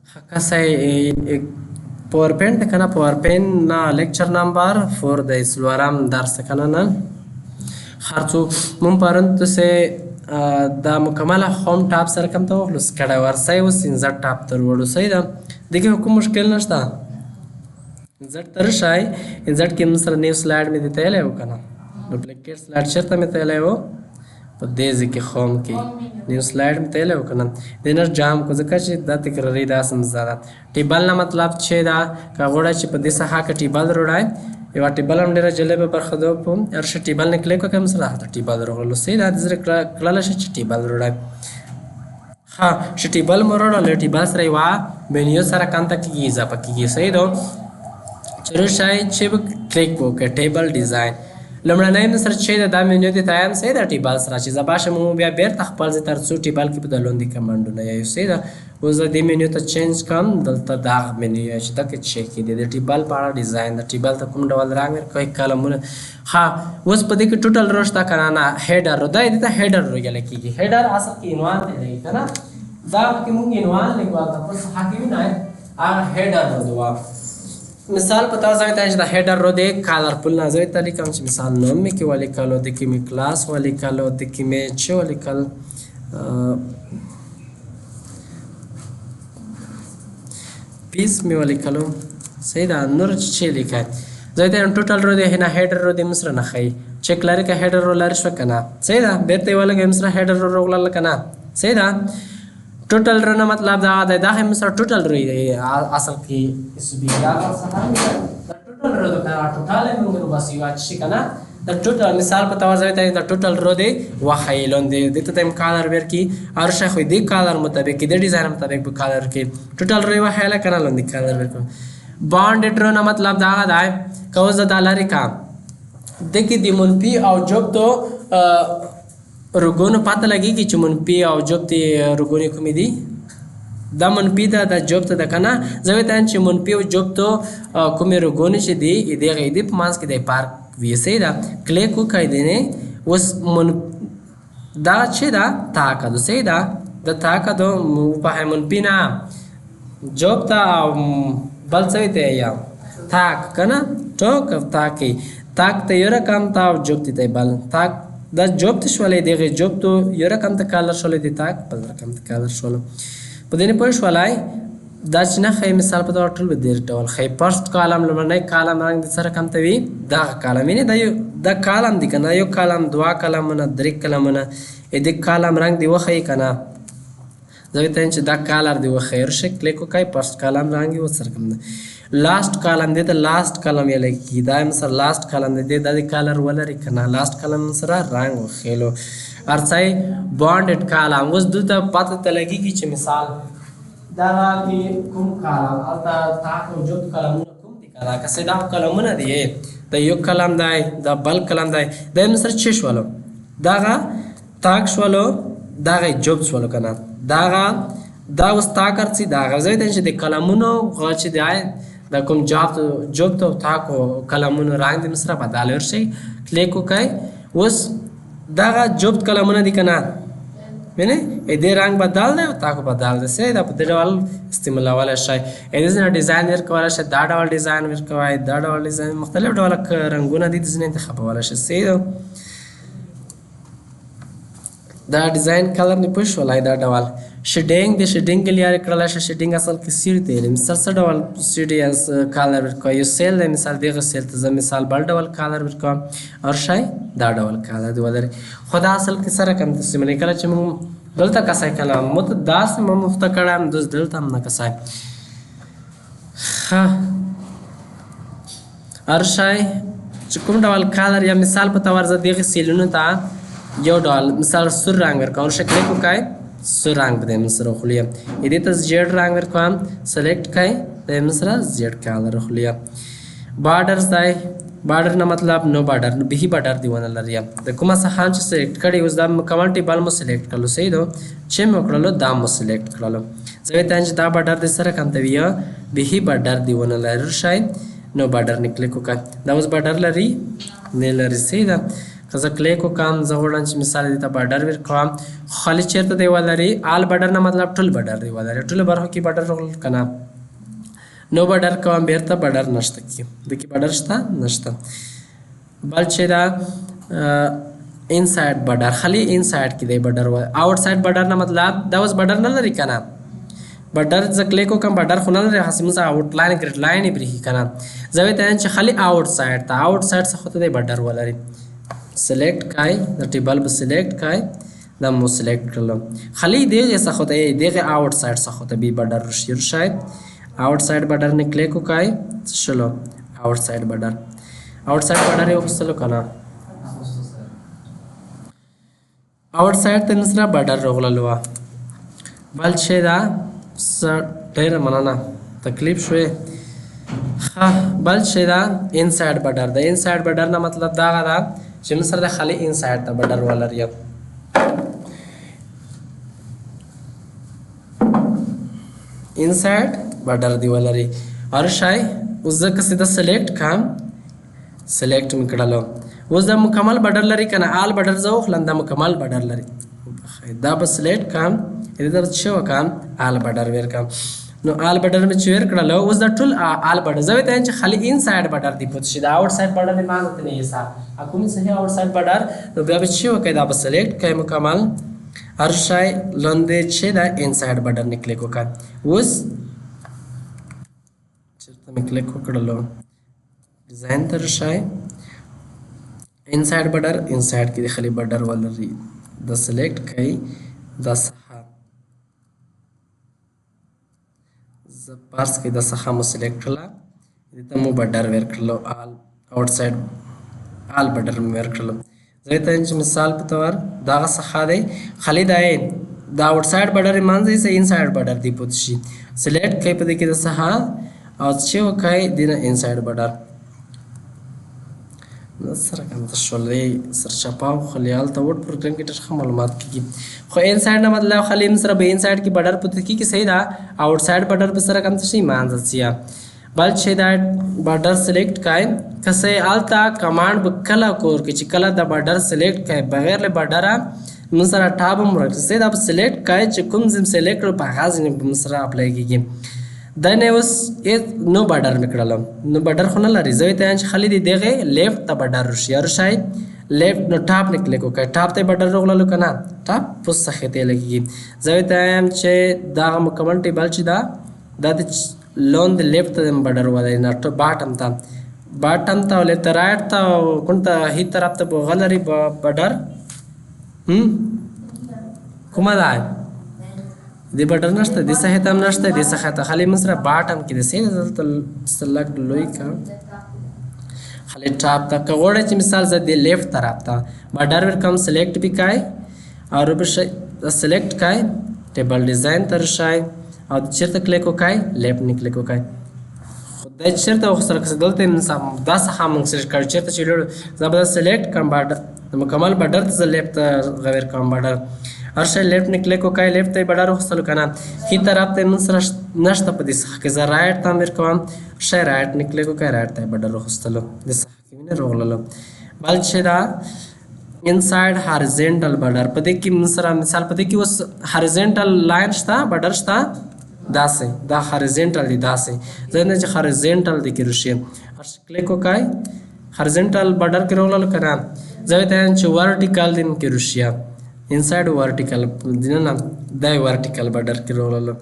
Kasai PowerPoint kana PowerPoint na lecture number for the سلورم درس کنه نه خرڅو مون پرنت سه دا مکمل هوم ټاپ سره کم ته وخلص کړه ورسای و سینزر ټاپ تر وړو سي دا دغه کوم مشکل نشته زړ تر شای زړ کې مون سره نیو سلاید مې دته له وکنه ډوپلیکیټ سلاید چرته مې ته له و په دې ځکه خوم کې نیو سلاید مې ته له وکنه دینر جام کو ځکه چې دا تکراری دا سم زړه ټیبل نه مطلب چې دا کغوړه چې په دې سها کې ټیبل وروړای یو ټیبل هم ډیره جلبه برخه دو په ارشه ټیبل نه کلیک وکم سره ته ټیبل وروړل سي دا زر کړل شي چې ټیبل وروړای ها چې ټیبل وروړل ټیبل سره وا مینیو سره کانټ کیږي اضافه کیږي صحیح دو چر شای چې کلیک وکړه ټیبل ډیزاین لمړنۍ مې سره چې دا مینیو ته تایم سي دا ټیبل سره چې زباشه مو بیا بیرته خپل ځای تر څو ټیبل کې بدلون دي کمانډونه یو سي دا اوس د مینیو ته چینج کوم دلته دا مینیو چې دا کې چک دي د ټیبل په اړه ډیزاین د ټیبل ته کوم ډول رنگ ورکوي کلمونه ها اوس په دې کې ټوټل روشته کنه نه هیډر دا دې ته هیډر ویل کېږي هیډر اصل کې عنوان ته دی کنه دا کې موږ عنوان لیکو تاسو حقیقي نه هغه هیډر ودوا مثال پتا ځای ته چې دا هیډر رو دې کلرفل نه ځای ته لیکم چې مثال نوم مې کې ولې کالو د کې مې کلاس ولې کالو د کې مې چې ولې کال پیس مې ولې کالو صحیح ده نور چې لیکای ځای ته ټوټل رو دې نه هیډر رو دې مصر نه خای چک لري که هیډر رو لار شو کنه صحیح ده بیرته ولګې مصر هیډر رو ولل کنه صحیح ده ټوټل رنه مطلب دا ده دا هم سره ټوټل ری اصل کې اس بي دا څه دا ټوټل رو دا ټوټل موږ بس یو اچ کنه دا ټوټل مثال په تور ځای ته دا ټوټل رو دی وخایلون دی د ته کالر ور کی ار شخ دی کالر مطابق د ډیزاین مطابق په کالر کې ټوټل ری وخایله کنه لون دی کالر ور کو بانډ ډرو نه مطلب دا ده کوز د لاري کا د کې دی منفي او جوب تو رګونو پاته لګي چې منفي او جوب ته رګونی کومې دي دا منفي ده د جوب ته د کنه زوی ته چې منفي او جوب ته کومې رګونی چې دي دې غې دي په مانس کې د پارک وی سي دا کلیک وکړئ دی نه اوس دا چې دا تاکه دو سي دا د تاکه دو په منفي نه جوب ته بل څه ته یا تاک کنه ټوک تاکي تاک ته یو رقم تا او جوب ته بل تاک دا جوب ته شولې دیغه جوب ته یو رقم ته کالر شولې دی تاک بل رقم ته کالر شول په دې نه پوه شولای دا چې نه خې مثال په تور ټول به ډیر ډول خې فرست کالم لمړنۍ کالم رنگ د سره کم ته وي دا کالم نه دا کالم دی کنه یو کالم دوا کالمونه درې کالمونه ا دې کالم رنگ دی وخې کنه زوی ته چې دا کالر دی وخیر شي کلیک وکای فرست کالم رنگ و سره کم لاست کالم دی د لاست کالم یې لګي دا مثلا لاست کالم دی د کالر ولري کنه لاست کالم سره رنگ وخېلو ارڅای بانډډ کالم اوس دته پته ته لګي چې مثال دا کې کوم کالم البته تاسو جو کالمونه کوم دي کاله که دا کالمونه دي د یو کلم دی د بل کلم دی د مثلا چې شولو داغه تاک شولو داغه جوب شولو کنه داغه دا اوس تاکر چې داغه زوی ته چې د کلمونو غاچ دی دا کوم جوب ته تاکو کلمونو رنگ د مصر بدل ورشي کلیک وکای اوس داغه جوب کلمونه دي کنه مینه دې رنگ بدل دی او تاکو بدل دی سه دا په دې ډول استعمال ولا شي دې نه ډیزاین ور کولای شي دا ډول ډیزاین ور کوي دا ډول ډیزاین مختلف ډول رنگونه دي د ځینې انتخاب ولا شي سه دا ډیزاین کلر نه پوښ ولای دا ډول شیډینګ د شیډینګ لپاره کړل شي شیډینګ اصل کې سیر دی مثال څه ډول سیډي اس کلر ورکوي سیل مثال دغه سیل ته مثال بل ډول کلر ورکوم او شای دا ډول کلر دی ولر خدا اصل کې سره کم تاسو مې کله چې موږ دلته کسای کلام مت داس مې مفت کړم د دلته هم نه کسای ها ارشای چې کوم ډول کلر یا مثال په تور ز دغه سیلونو ته یو ډول مثال سور رنگ ورکوم شکل کوکای سور رنگ بده مصر خلیه ایدی تا زیاد رنگ ورکوام سلیکت کای ده مصر زیاد کالر خلیه بارڈرز دای بارڈر نه مطلب نو بارڈر به بارڈر دیونه لري د کومه سهان چې سلیکت کړي اوس د کمنټي بل مو سلیکت کړلو صحیح دو چې مو کړلو دا مو سلیکت کړلو زوی ته چې دا بارډر د سره کم ته ویا به بارډر دیونه لري شاید نو بارډر نه کلیک وکړه دا اوس بارډر لري نه لري صحیح ده که زه کلیک وکړم زه غواړم چې مثال دې ته بارډر ورکړم خالي چېرته دی ولري آل بارډر نه مطلب ټول بارډر دی ولري ټولو برخو کې بارډر راغلل که نه نو بارډر کوم بیرته بارډر نشته کې د کې بارډر شته نشته بل چې دا انسایډ بارډر خالي انسایډ کې دی بارډر آوټ سایډ بارډر نه مطلب دا اوس بارډر نه لري که نه بارډر زه کلیک وکړم بارډر خو نه لري هسې موږ آوټ لاین ګریډ لاین یې پرېښي که نه زه وایي ته چې خالي آوټ سایډ ته آوټ سایډ څخه ته دی بارډر ولري سلیکټ کای د ټیبل به سلیکټ کای دا مو سلیکټ کړلو خالي دغې څخه ته دغې آوټ سایډ څخه ته بي بارډر شاید آوټ سایډ بارډر نه کلیک وکای شلو آوټ سایډ بارډر آوټ سایډ بارډر یې وخیستلو که نه آوټ سایډ ته نسره بارډر راغلل وه بل چې دا ډېره مننه تکلیف شوې ښه بل چې دا انسایډ بارډر د انسایډ بارډر نه مطلب دغه ده چې موږ سره د خالي انسایډ ته بارډر ولري انسایډ بارډر دی ولري هر شی اوس زه که سیده سلیکټ کړم سلیکټ مې کړلو اوس دا مکمل بارډر لري که نه آل بارډر زه وخلم دا مکمل بارډر لري دا به سلیکټ کړم دې ته به څه وکړم آل بارډر ورکړم نو آل بارډر مې چې ورکړلو اوس دا ټول آل بارډر زه وایي چې خالي انسایډ بارډر دی پوت شي دا آوټ سایډ بارډر مې ما ته نه ایسا کومې صحیح آوټ سایډ بارډر نو بیا به څه وکړئ دا به سلیکټ کړئ مکمل هر شی لاندې چې دا انسایډ بارډر نه کلیک وکړ اوس چېرته مې کلیک وکړلو ډیزاین ته راشئ انسایډ بارډر انسایډ کې د خالي بارډر ولري دا سلیکټ کړئ دا څخه زه فرض کړئ دا څخه مو سلیکټ کړله دې ته مو بارډر ورکړلو آوټ سایډ آل بارډر مې ورکړلو زه ته چې مثال په طور دغه څخه دی خالي دا د آوټ سایډ بارډر یې منځ دی انسایډ بارډر دی پوت شي سلیکټ کړئ په دې کې د څخه او چې وکړئ دې نه انسایډ بارډر سره کنه شولې سر چپاو خالي هلته وټ پروګرام کې ډېر ښه معلومات کېږي خو انسایډ نه مطلب خالي سره به انسایډ کې بارډر پوت کېږي صحیح ده آوټ سایډ بارډر په سره کوم څه شي منځ شي بل چې دا بارډر سلیکټ کړئ که څه هلته کمانډ به کله کور کې چې کله د بارډر سلیکټ کړئ بغیر له بارډره موږ سره ټاب هم ورکړي دا به سلیکټ کړئ چې کوم ځای سلیکټ کړو په هغه ځای به موږ سره اپلای کېږي دا نه اوس نو بارډر مې کړلم نو بارډر خو نه لري زه ته چې خالي دی دغه لیفټ ته بارډر راشي هر شی لیفټ نو ټاپ نه کلیک وکړئ ټاپ ته بارډر راغللو که نه ټاپ پوس څخه ته لګېږي زه ته چې دغه مکمل ټیبل چې دا د لاندې لیفټ ته بارډر ولري نه باټم ته ولې ته رایټ ته کوم ته هیڅ طرف ته به غلري بارډر کومه ده دې بارډر نشته دې څخه ته هم نشته دې څخه ته خالي موږ سره باټم کې د سین دلته سلکټ لوی کا خالي ټاپ ته که غواړئ چې مثال زه دې لیفټ طرف ته بارډر ورکوم سلیکټ به کړئ او سلیکټ کړئ ټیبل ډیزاین ته راشئ او چېرته کلیک وکړئ لیفټ نه کلیک وکړئ خو دا چېرته وخوستل که دلته دا څخه موږ سلیکټ کړو چېرته چې زه به دا سلیکټ کړم بارډر مکمل بارډر ته زه لیفټ ته غویر کوم بارډر هر شی لیفټ نه کلیک وکړئ لیفټ ته یې بارډر وخوستلو که نه ښي طرف ته یې موږ سره نشته په دې څخه کې زه رایټ ته هم ورکوم شی رایټ نه کلیک وکړئ رایټ ته یې بارډر وخوستلو دې څخه کې مې نه راغللو بل چې دا انسایډ هارزنټل بارډر په دې کې موږ سره مثال په دې کې اوس هارزنټل لاین شته بارډر شته داسې دا هارزنټل دی داسې زه نه چې هارزنټل دی کې راشي هر شی کلیک وکړئ هارزنټل بارډر کې راغللو که نه زه ته چې ورټیکل دی کې راشي انسایډ ورټیکل دینه نه دا ورټیکل بارډر کې راغللو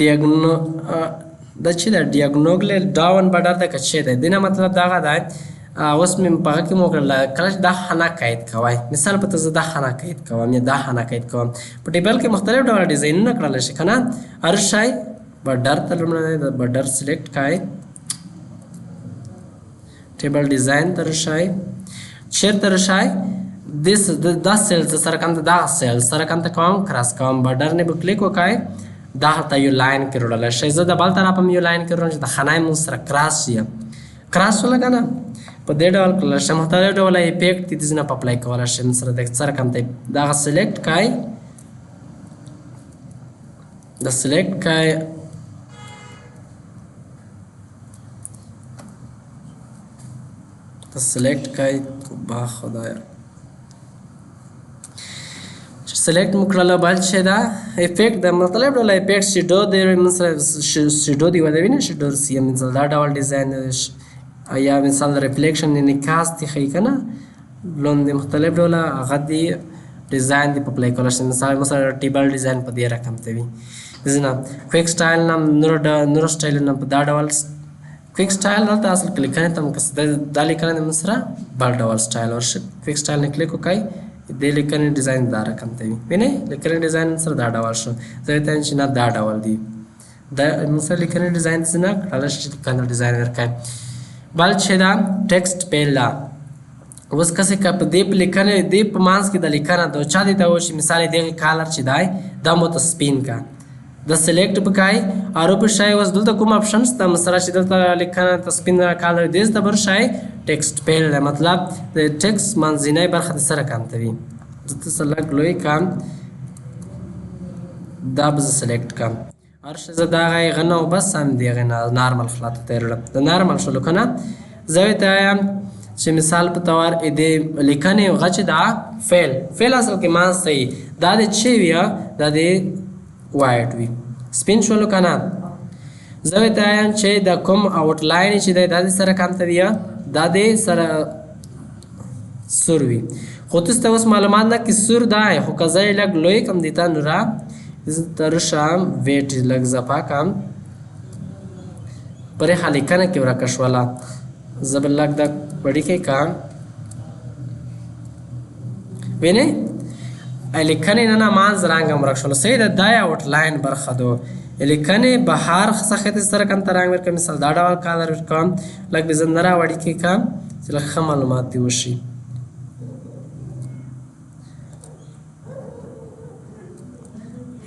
ډیاګنو دا چې دا ډیاګنوګل ډاون بارډر دا کچې دی دینه مطلب دغه دی اوس مې په هغه کې مو وکړل کله چې دا خانه قید کوئ مثال په زه دا خانه قید کوم یا دا خانه قید کوم په ټیبل کې مختلف ډول ډیزاینونه کړلی شي که نه هر شی بارډر ته لومړی د بارډر سلیکټ کړئ ټیبل ډیزاین ته راشئ چېرته راشئ دا سیل سره کوم ته دغه سیل سره کوم ته کوم کراس کوم بارډر نه به کلیک وکړئ دا هلته یو لاین کې وروړلی شئ زه د بل طرف هم یو لاین کې وروړم چې د خانه یې مونږ سره کراس شي کراس شوله که نه په دې ډول کړلی شم مختلف ډوله افیکټ دي ځینه په اپلای کولی شم سره د سره کوم ته دغه سلیکټ کړئ د سلیکټ کړئ د سلیکټ کړئ با خدایا سلیکټ مکړه بل چې دا افیکټ د مطلب ډول افیکټ شیډو د مثلا شیډو دی ولې نه شیډو سی مثلا دا ډول ډیزاین یا مثلا ریفلیکشن انعکاس دی خی کنه لون د مختلف ډول هغه دی ډیزاین دی په پلی کول شي مثلا ټیبل ډیزاین په دې رقم ته وي ځنه کویک سټایل نام نور سټایل نام په دا ډول کویک سټایل دلته اصل کلیک کړئ تم کس د لیکنه د مسره بل ډول سټایل ورشه کویک سټایل نه کلیک وکړئ د لیکنې ډیزاین دا رقم ته وي وینئ لیکنې ډیزاین سره دا ډول شو زه ته چې نه دا ډول دی دا مثلا لیکنې ډیزاین څنګه کړل شي کنه ډیزاین ورکړئ بل چې دا ټیکسټ پیلا اوس کسې که په دې په لیکنې دې په منځ کې د لیکنه د چا دی ته وشي مثال دغه کالر چې دی دا مو ته سپین کا د سلیکټ وکړئ او په شای اوس دلته کوم آپشن شته مثلا چې دلته لیکنه ته سپین کالر دې ته بر شای ټیکسټ پیل مطلب د ټیکسټ منځنۍ برخه د سره کم ته وي دلته سلګ لوی کم دا به سلیکټ کم ارشه زه دا غي غنه او بس هم دی غنه نارمل خلاص تیرل د نارمل شلو کنه زه ته چې مثال په تور دې لیکنه غچ دا فعل اصل کې مان صحیح دا د چی ویا دا د وایټ وی سپین شلو کنه زه ته چې د کوم آوټ لاین چې د سره کم ته ویا دا د سره سور وی خو تاسو اوس معلومات نه کې سور دا خو کزای لګ لوی کم دیتا نورا تر شام ویټ لګ زپا کم پرې خالی کنه کې ورکه شواله زبر لګ د پړی کې کام ویني لیکنې نه مان زرانګ مرک شول سید د دای آوټ لاین برخه دو لیکنې بهار څخه سره کم ترانګ ورکه مثال دا ډول کالر ورکم لګ به زندرا وړي کې کام چې لکه معلومات دی وشي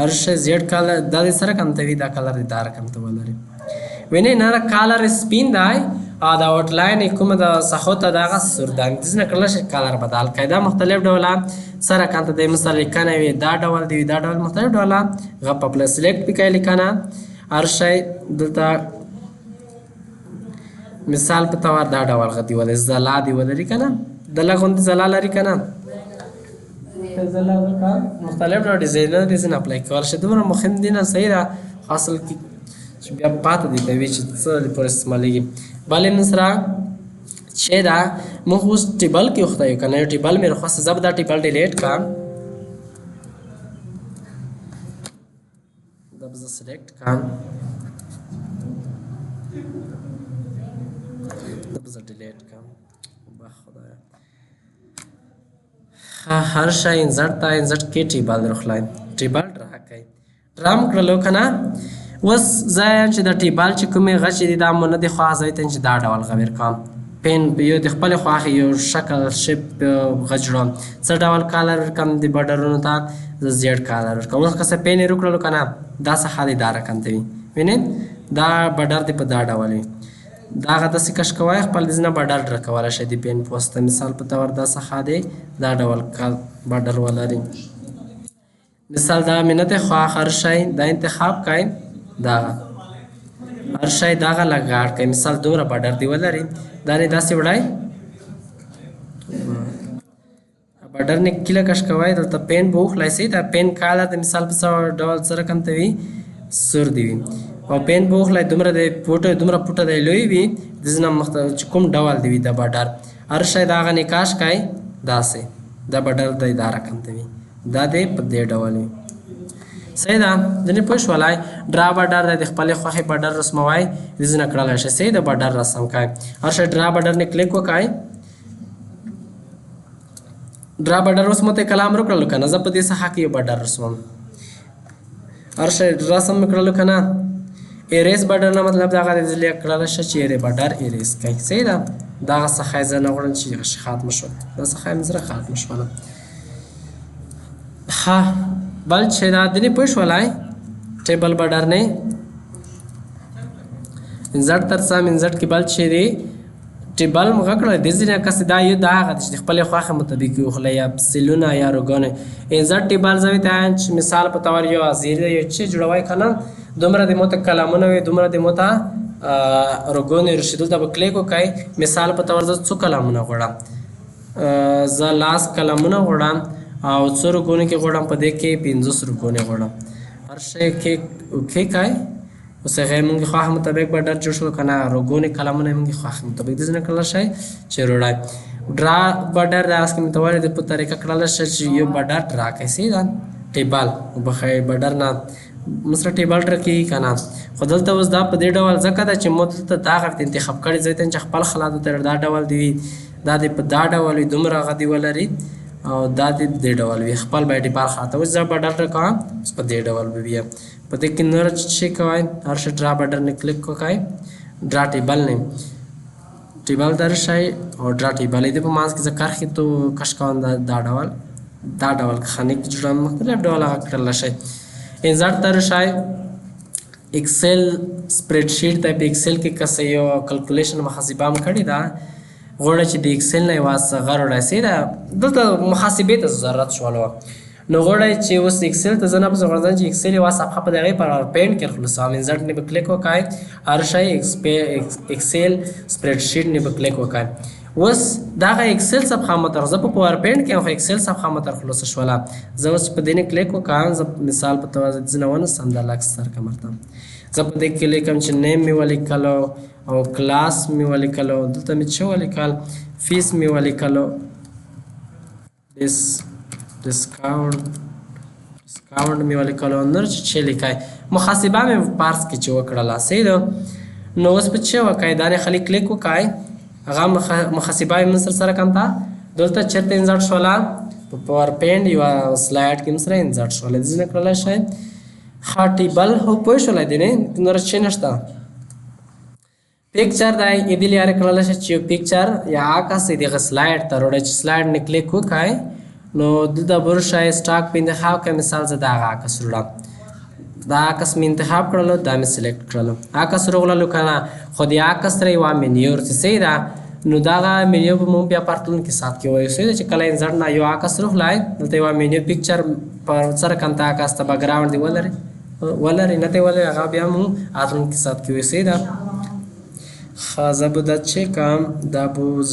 ارشه زیډ کالر د سره کم ته وی دا کالر دی دار کم ته ولري ویني نه کالر سپین دی ا دا آوټ لاین کوم د صحوت دغه سردان د نه کله شي کالر بدل قاعده مختلف ډوله سره کانت د مثال لیکنه وی دا ډول دی دا ډول مختلف ډوله غ په پلس سلیکټ پکای لیکنه ارشه دلته مثال په تور دا ډول غدي ول زلا دی ولري کنه د لغون زلا لري کنه زلا کا مختلف ډول ډیزاین اپلای کول شي دومره مهم دي نه صحیح را حاصل کی بیا پاتې دی د ویچ څه پر استعمالېږي بلې نسره چې دا موږ اوس ټیبل کې وخته یو کنه ټیبل مې خاص زب دا ټیبل ډیلیټ کا دا به سلیکټ کا دا به ډیلیټ کا با خدایا هر شای انزرت تا انزرت کې ټیبل راخلای ټیبل راکای ډرام کړلو کنه وس زاین چې د ټیبل چې کومې غچې دي دا مونږ د خوا ځای ته چې دا ډول غویر کوم پین یو د خپل خواخ یو شکل شپ غجړم څه ډول کالر کم دی بارډرونو ته زیډ کالر کوم څه پین وکړلو کنه دا څه حالي دار کم دی وینئ دا بارډر دی په دا ډول دا غته سکش کوي خپل ځنه بارډر ډرکواله شي دی پین پوسټ مثال په تور دا څه خاده دا ډول کال بارډر ولري مثال دا منته خوا هر شي دا انتخاب کای دا هر شای داغه لګاړ کوي مثال دومره بارډر دی ولري دا نه داسې وړای بارډر نه کله کش کوي دلته پین بوخ لایسي دا پین کاله د مثال په ډول سره کم ته وي سور دی او پین بوخ لای دومره د پټه دی لوی وي د ځنه مختلف کوم ډول دی د بارډر هر شای داغه نکاش کوي داسې دا بارډر د اداره کم ته وي دا د په دې ډول وي صحیح ده ځنې پوه شولای ډرا بارډر د خپلې خوښې بارډر رسموای ځنه کړلی شي صحیح د بارډر رسم کوي هر شی ډرا بارډر نه کلیک وکړئ ډرا بارډر اوس مو ته کلام وکړلو که نه زه په دې څخه کې یو بارډر رسموم هر شی رسم مې کړلو که نه ایریز بارډر نه مطلب دغه د لیک کړلی شه چې ایرې بارډر ایریز کوي صحیح ده دغه څخه یې زه نه غواړم چې ختمه شوه دا څخه یې مې زره ختمه شوله ښه بل چې دا دنې پوه شولای ټیبل بارډر نه انزرټ تر سم انزرټ کې بل چې دی ټیبل مغه کړی د ځینې کس دا یو دا هغه چې خپل خواخه مطابق وخله یا سیلونه یا روګونه انزرټ ټیبل زوی ته مثال په تور یو ازیر یو چې جوړوي کنه دومره د موته کلامونه وي دومره د موته روګونه رشیدل ته کلیک وکای مثال په تور څو کلامونه غواړم زه لاس قلمونه غواړم او 100 روپونو کې غواړم په دې کې 50 روپونې غواړم هر شی کې اوکې کای اوس هغه موږ خواه مطابق به ډر جوړ شو کنه روګونې قلمونه موږ خواه مطابق د ځنه کړل شي چې روړای ډرا بډر راس کې متوالي د په طریقه کړل شي چې یو بډر ډرا کیسې دا ټیبل وبخې بډر نه مصر ټیبل ډر کې کنه خو دلته اوس دا په دې ډول ځکه دا چې مو ته دا غوښت انتخاب کړی ځای چې خپل خلاص تر دا ډول دی دا د په دا ډول دومره غدي ولري او دا د دې ډول وي خپل باندې بار خاطر اوس دا بډر ډر کوم په دې ډول وي په دې کې نور چې کوي هر شي ډرا بټن نه کلیک کوی ډرا ټیبل نه ټیبل در شي او ډرا ټیبل دې په مانس کې ذکر خې تو کش کوم دا ډول خانه کې جوړه مختلف ډول هغه کړل شي انسرت در شي ایکسل سپریډ شیټ ته په ایکسل کې کسې یو کیلکولیشن محاسبه هم کړی دا غوړه چې د ایکسل نه واسه غره راسي دا دلته محاسبه ته ضرورت شوالو نو غوړه چې اوس ایکسل ته زنه په ځان چې ایکسل واسه صفحه په دغه پر پینټ کړل خلاص انسرت نه په کلیک وکای هر شي ایکسل سپریډ شیټ نه په کلیک وکای اوس دغه ایکسل صفحه مترزه په پاور پینټ کې او ایکسل صفحه متر خلاص شواله زه اوس په دې نه کلیک وکام زه مثال په توګه ځنهونه سم د لاک سر کومته زه په دې کې لیکم چې نیم می ولیکلو او کلاس می ولیکلو دلته می څه ولیکل فیس می ولیکلو ډسکاونټ می ولیکلو نور چې لیکای محاسبه می پارس کې چې وکړه سیده نو اوس په څه وکای دا نه خلی کلیک وکای هغه محاسبه من سره کوم تا دلته چرته انسرت شولا په پاور پینټ یو سلایډ کې سره انسرت شولا د ځنه کړل شي خاطیبل هو پوه شولا دی نه نور چې نشته पिक्चर दाई इदिली यार कळलं शे पिक्चर या आकाश इदिगा स्लाइड तरोडाची स्लाइड ने क्लिक होकाय नो दुदा बुरशाय स्टॉक पे इंतखाब का मिसाल से दागा आकाश रुड़ा दा आकाश में इंतखाब करलो दा में सिलेक्ट करलो आकाश रोगला लुकाना खुद आकाश रे वा मेन्यू से सीधा नो दागा मेन्यू पे मुंह पे पार्टन के साथ के वजह से जे कला इंसर्ट ना यो आकाश रोगलाय नते वा मेन्यू पिक्चर पर सर कंता आकाश ता बैकग्राउंड दी वलरे नते वले आगा बया मुंह आतन के साथ के वजह से दा خازه بوده چه کم دا بوز